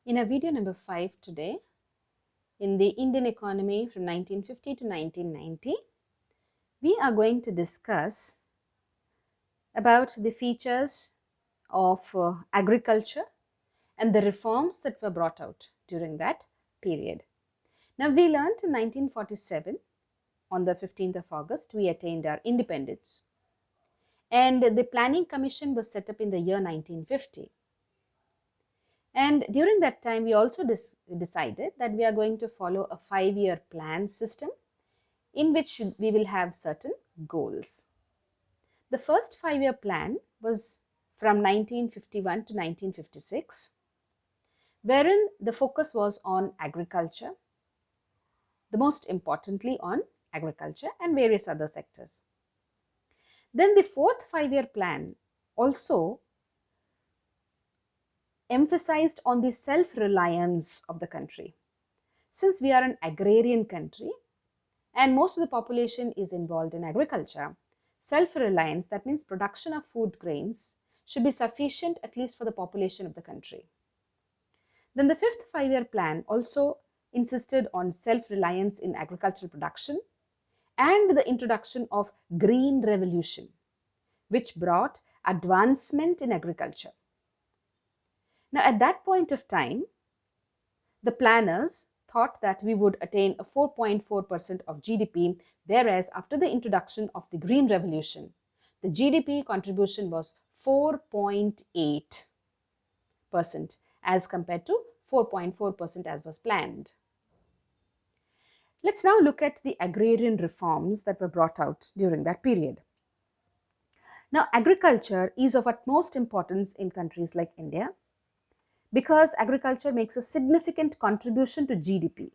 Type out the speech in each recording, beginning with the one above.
In our video number 5 today, in the Indian economy from 1950 to 1990, we are going to discuss about the features of agriculture and the reforms that were brought out during that period. Now, we learned in 1947, on the 15th of August, we attained our independence. And the Planning Commission was set up in the year 1950. And during that time, we also decided that we are going to follow a 5-year plan system in which we will have certain goals. The first 5-year plan was from 1951 to 1956, wherein the focus was on agriculture, the most importantly on agriculture and various other sectors. Then the fourth 5-year plan also emphasized on the self-reliance of the country. Since we are an agrarian country and most of the population is involved in agriculture, self-reliance, that means production of food grains, should be sufficient at least for the population of the country. Then the fifth 5-year plan also insisted on self-reliance in agricultural production and the introduction of green revolution, which brought advancement in agriculture. Now, at that point of time, the planners thought that we would attain a 4.4% of GDP, whereas after the introduction of the Green Revolution, the GDP contribution was 4.8% as compared to 4.4% as was planned. Let's now look at the agrarian reforms that were brought out during that period. Now, agriculture is of utmost importance in countries like India because agriculture makes a significant contribution to GDP.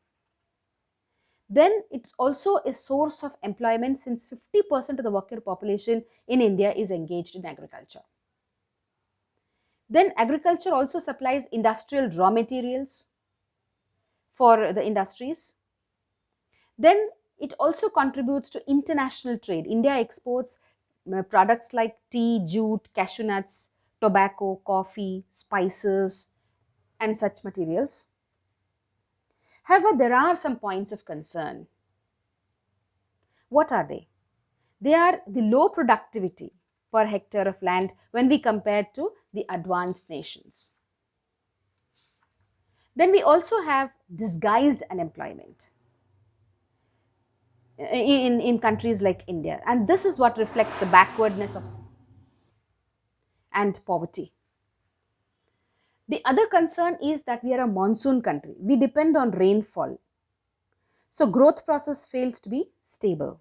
Then it's also a source of employment since 50% of the worker population in India is engaged in agriculture. Then agriculture also supplies industrial raw materials for the industries. Then it also contributes to international trade. India exports products like tea, jute, cashew nuts, tobacco, coffee, spices, and such materials. However, there are some points of concern. What are they? They are the low productivity per hectare of land when we compare to the advanced nations. Then we also have disguised unemployment in countries like India, and this is what reflects the backwardness of and poverty. The other concern is that we are a monsoon country. We depend on rainfall. So growth process fails to be stable.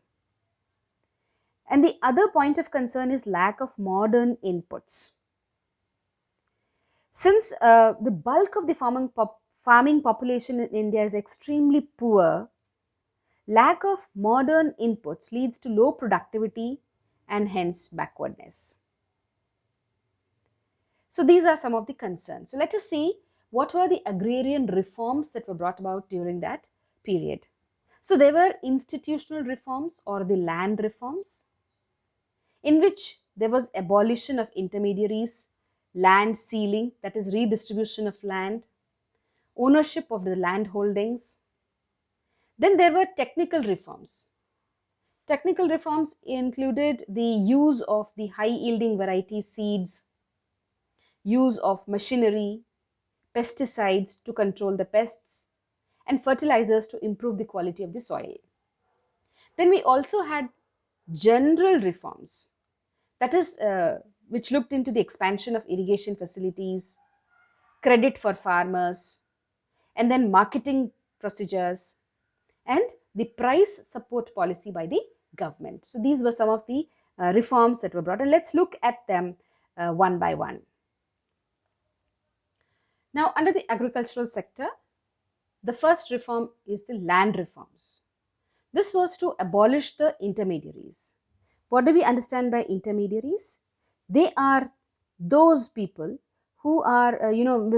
And the other point of concern is lack of modern inputs. Since the bulk of the farming population in India is extremely poor, lack of modern inputs leads to low productivity and hence backwardness. So these are some of the concerns. So let us see what were the agrarian reforms that were brought about during that period. So there were institutional reforms or the land reforms, in which there was abolition of intermediaries, land ceiling, that is redistribution of land, ownership of the land holdings. Then there were technical reforms. Technical reforms included the use of the high yielding variety seeds, use of machinery, pesticides to control the pests, and fertilizers to improve the quality of the soil. Then we also had general reforms, that is, which looked into the expansion of irrigation facilities, credit for farmers, and then marketing procedures, and the price support policy by the government. So these were some of the reforms that were brought, and let's look at them one by one. Now, under the agricultural sector, the first reform is the land reforms. This was to abolish the intermediaries. What do we understand by intermediaries? They are those people who are,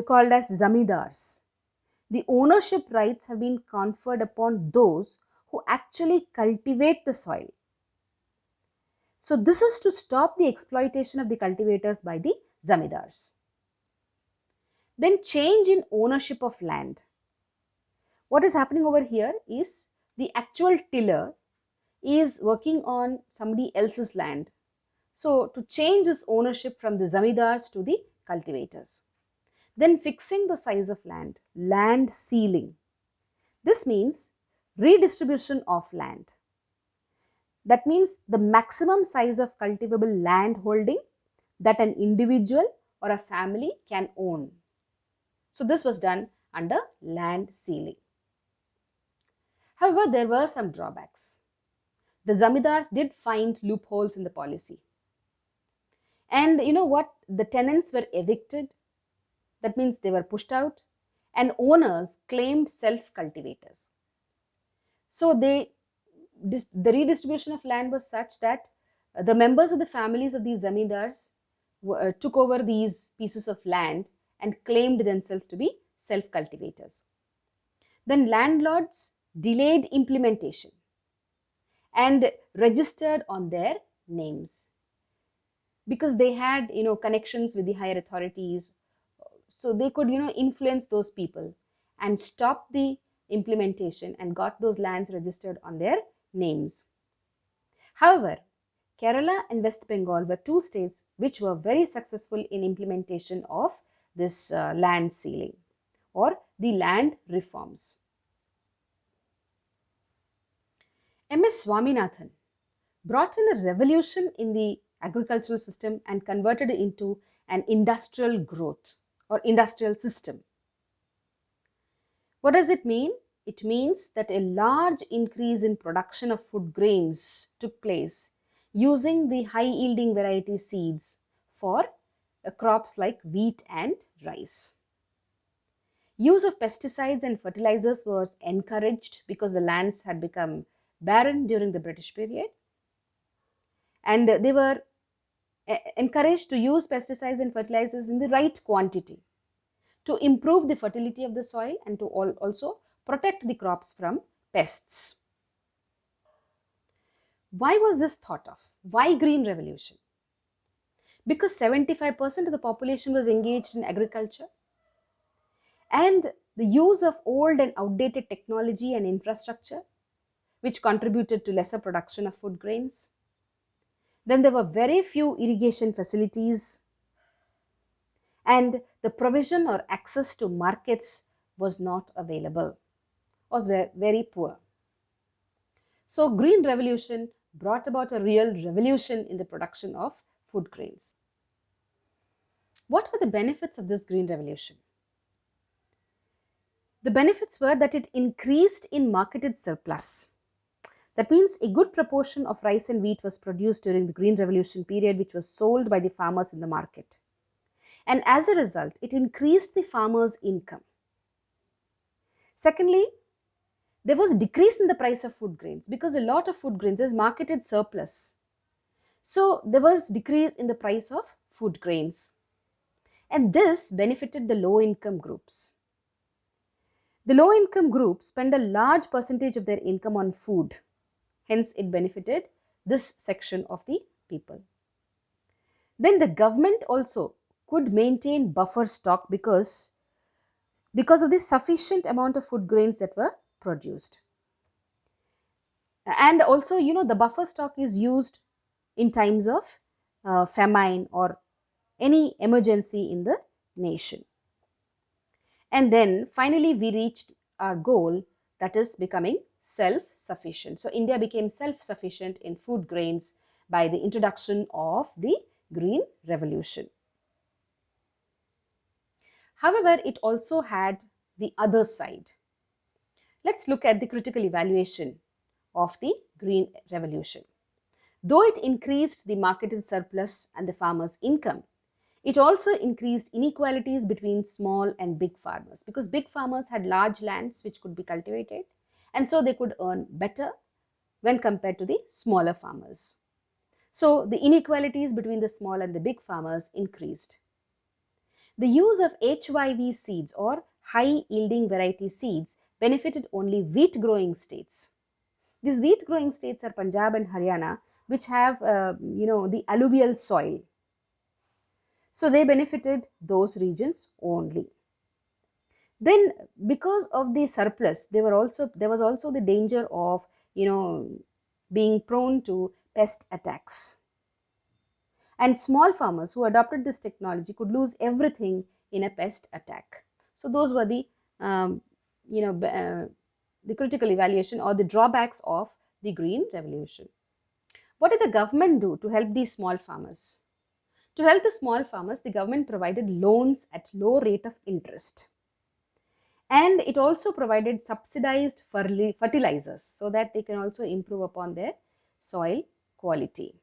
called as zamindars. The ownership rights have been conferred upon those who actually cultivate the soil. So this is to stop the exploitation of the cultivators by the zamindars. Then change in ownership of land. What is happening over here is the actual tiller is working on somebody else's land. So to change his ownership from the zamidars to the cultivators. Then fixing the size of land, land ceiling. This means redistribution of land. That means the maximum size of cultivable land holding that an individual or a family can own. So this was done under land ceiling. However, there were some drawbacks. The zamidars did find loopholes in the policy. And you know what? The tenants were evicted. That means they were pushed out. And owners claimed self-cultivators. So the redistribution of land was such that the members of the families of these zamindars took over these pieces of land and claimed themselves to be self-cultivators. Then landlords delayed implementation and registered on their names because they had connections with the higher authorities, so they could influence those people and stop the implementation and got those lands registered on their names. However, Kerala and West Bengal were two states which were very successful in implementation of this land ceiling or the land reforms. M.S. Swaminathan brought in a revolution in the agricultural system and converted it into an industrial growth or industrial system. What does it mean? It means that a large increase in production of food grains took place using the high yielding variety seeds for crops like wheat and rice. Use of pesticides and fertilizers was encouraged because the lands had become barren during the British period, and they were encouraged to use pesticides and fertilizers in the right quantity to improve the fertility of the soil and to also protect the crops from pests. Why was this thought of? Why Green Revolution? Because 75% of the population was engaged in agriculture, and the use of old and outdated technology and infrastructure which contributed to lesser production of food grains. Then there were very few irrigation facilities, and the provision or access to markets was not available, was very poor. So Green Revolution brought about a real revolution in the production of food grains. What were the benefits of this Green Revolution? The benefits were that it increased in marketed surplus. That means a good proportion of rice and wheat was produced during the Green Revolution period, which was sold by the farmers in the market. And as a result, it increased the farmers' income. Secondly, there was decrease in the price of food grains because a lot of food grains is marketed surplus. So there was decrease in the price of food grains. And this benefited the low income groups. The low income groups spend a large percentage of their income on food. Hence, it benefited this section of the people. Then the government also could maintain buffer stock because of the sufficient amount of food grains that were produced. And also, the buffer stock is used in times of famine or any emergency in the nation. And then finally, we reached our goal, that is becoming self-sufficient. So India became self-sufficient in food grains by the introduction of the Green Revolution. However, it also had the other side. Let's look at the critical evaluation of the Green Revolution. Though it increased the marketed surplus and the farmers' income, it also increased inequalities between small and big farmers because big farmers had large lands which could be cultivated, and so they could earn better when compared to the smaller farmers. So the inequalities between the small and the big farmers increased. The use of XIV seeds or high yielding variety seeds benefited only wheat growing states. These wheat growing states are Punjab and Haryana, which have the alluvial soil. So they benefited those regions only. Then because of the surplus, there was also the danger of, being prone to pest attacks. And small farmers who adopted this technology could lose everything in a pest attack. So those were the um, you know the critical evaluation or the drawbacks of the green revolution. What did the government do to help these small farmers? To help the small farmers, the government provided loans at low rate of interest, and it also provided subsidized fertilizers so that they can also improve upon their soil quality.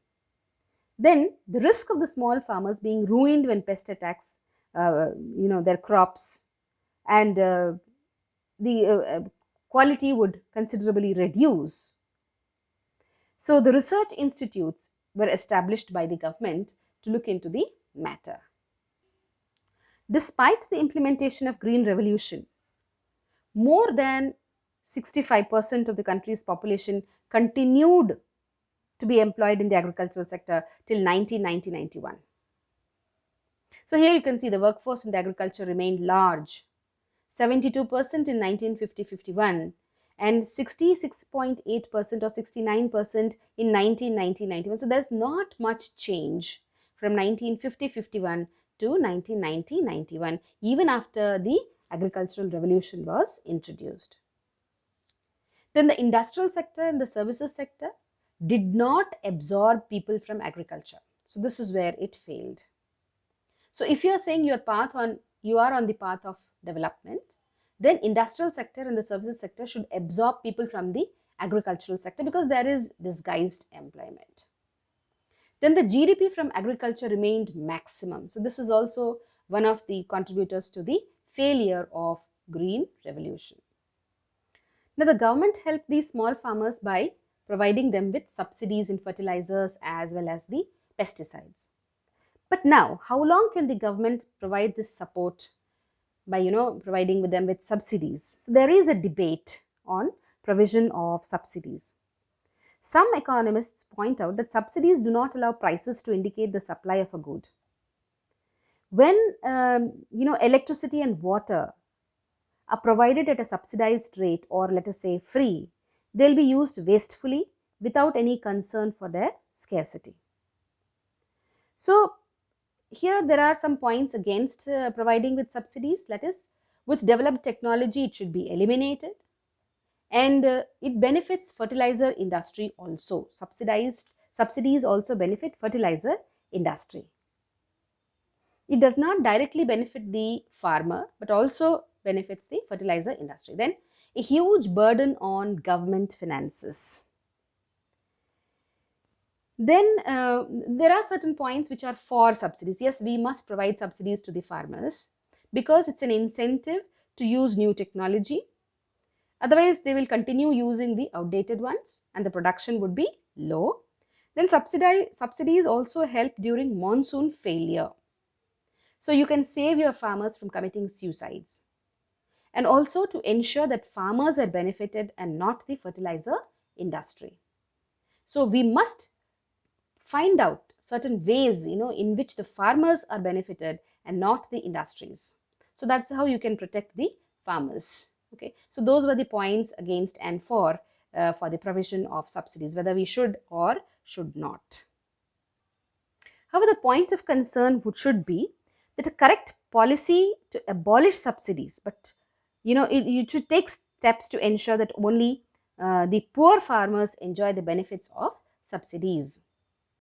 Then the risk of the small farmers being ruined when pest attacks, their crops, and the quality would considerably reduce. So the research institutes were established by the government to look into the matter. Despite the implementation of Green Revolution, more than 65% of the country's population continued to be employed in the agricultural sector till 1990-91. So here you can see the workforce in the agriculture remained large, 72% in 1950-51 and 66.8% or 69% in 1990-91. So there's not much change from 1950-51 to 1990-91, even after the agricultural revolution was introduced. Then the industrial sector and the services sector did not absorb people from agriculture. So this is where it failed. So if you are saying you are on the path of development, then industrial sector and the services sector should absorb people from the agricultural sector because there is disguised employment. Then the GDP from agriculture remained maximum. So this is also one of the contributors to the failure of Green Revolution. Now the government helped these small farmers by providing them with subsidies in fertilizers as well as the pesticides. But now, how long can the government provide this support by providing with them with subsidies? So there is a debate on provision of subsidies. Some economists point out that subsidies do not allow prices to indicate the supply of a good. When electricity and water are provided at a subsidized rate, or let us say free, they'll be used wastefully without any concern for their scarcity. So here there are some points against providing with subsidies. That is, with developed technology it should be eliminated, and it benefits fertilizer industry also. Subsidies also benefit fertilizer industry. It does not directly benefit the farmer but also benefits the fertilizer industry. Then a huge burden on government finances. Then there are certain points which are for subsidies. Yes, we must provide subsidies to the farmers because it's an incentive to use new technology. Otherwise, they will continue using the outdated ones and the production would be low. Then subsidies also help during monsoon failure. So you can save your farmers from committing suicides. And also to ensure that farmers are benefited and not the fertilizer industry. So we must find out certain ways in which the farmers are benefited and not the industries. So that's how you can protect the farmers. Okay, so those were the points against and for the provision of subsidies, whether we should or should not. However, the point of concern should be that a correct policy to abolish subsidies, but you should take steps to ensure that only the poor farmers enjoy the benefits of subsidies.